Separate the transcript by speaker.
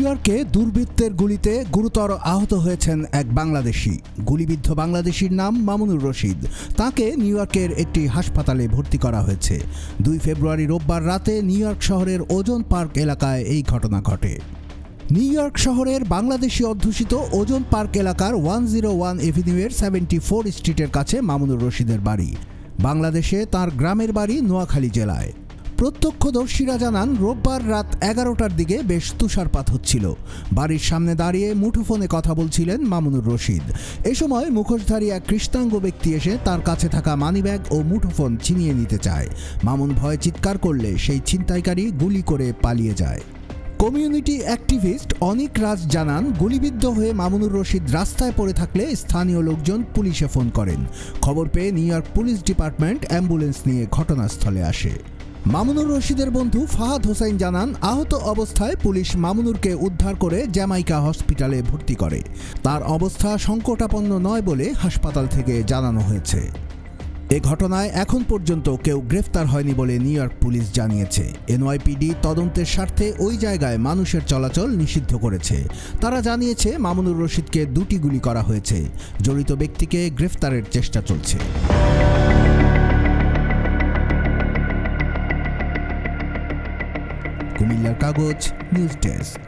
Speaker 1: ইয়র্কে দুর্বৃত্তের গুলিতে গুরুতর আহত হয়েছেন এক বাংলাদেশি। গুলিবিদ্ধ বাংলাদেশির নাম মামুনুর রশিদ। তাকে নিউ ইয়র্কের একটি হাসপাতালে ভর্তি করা হয়েছে। 2 ফেব্রুয়ারি রোববার রাতে নিউ ইয়র্ক শহরের ওজন পার্ক এলাকায় এই ঘটনা ঘটে। নিউ ইয়র্ক শহরের বাংলাদেশি অধ্যুষিত ওজন পার্ক এলাকার 101 এভিনিউয়ের 74 স্ট্রিটের কাছে মামুনুর রশিদের বাড়ি। বাংলাদেশে তার গ্রামের বাড়ি নোয়াখালী জেলায়। প্রত্যক্ষদর্শীরা জানান, রোববার রাত 11টার দিকে বেশ তুষারপাত হচ্ছিল। বাড়ির সামনে দাঁড়িয়ে মুঠোফোনে কথা বলছিলেন মামুনুর রশিদ। এ সময় মুখোশধারী এক কৃষ্ণাঙ্গ ব্যক্তি এসে তার কাছে থাকা মানিব্যাগ ও মুঠোফোন ছিনিয়ে নিতে চায়। মামুন ভয়ে চিৎকার করলে সেই ছিনতাইকারী গুলি করে পালিয়ে যায়। কমিউনিটি অ্যাক্টিভিস্ট অনিক রাজ জানান, গুলিবিদ্ধ হয়ে মামুনুর রশিদ রাস্তায় পড়ে থাকলে স্থানীয় লোকজন পুলিশে ফোন করেন। খবর পেয়ে new York police department ambulance নিয়ে ঘটনাস্থলে আসে। মামুনুর রশিদের বন্ধু ফাহাদ হোসাইন জানান, আহত অবস্থায় পুলিশ মামুনুরকে উদ্ধার করে জ্যামাইকা হসপিটালে ভর্তি করে। তার অবস্থা সংকটাপন্ন নয় বলে হাসপাতাল থেকে জানানো হয়েছে। এ ঘটনায় এখন পর্যন্ত কেউ গ্রেফতার হয়নি বলে নিউ ইয়র্ক পুলিশ জানিয়েছে। এনওয়াইপিডি তদন্তের স্বার্থে ওই জায়গায় মানুষের চলাচল নিষিদ্ধ করেছে। তারা জানিয়েছে, মামুনুর রশিদকে 2টি গুলি করা হয়েছে। জড়িত ব্যক্তিকে গ্রেফতারের চেষ্টা চলছে। কুমিল্লার কাগজ নিউজ ডেস্ক।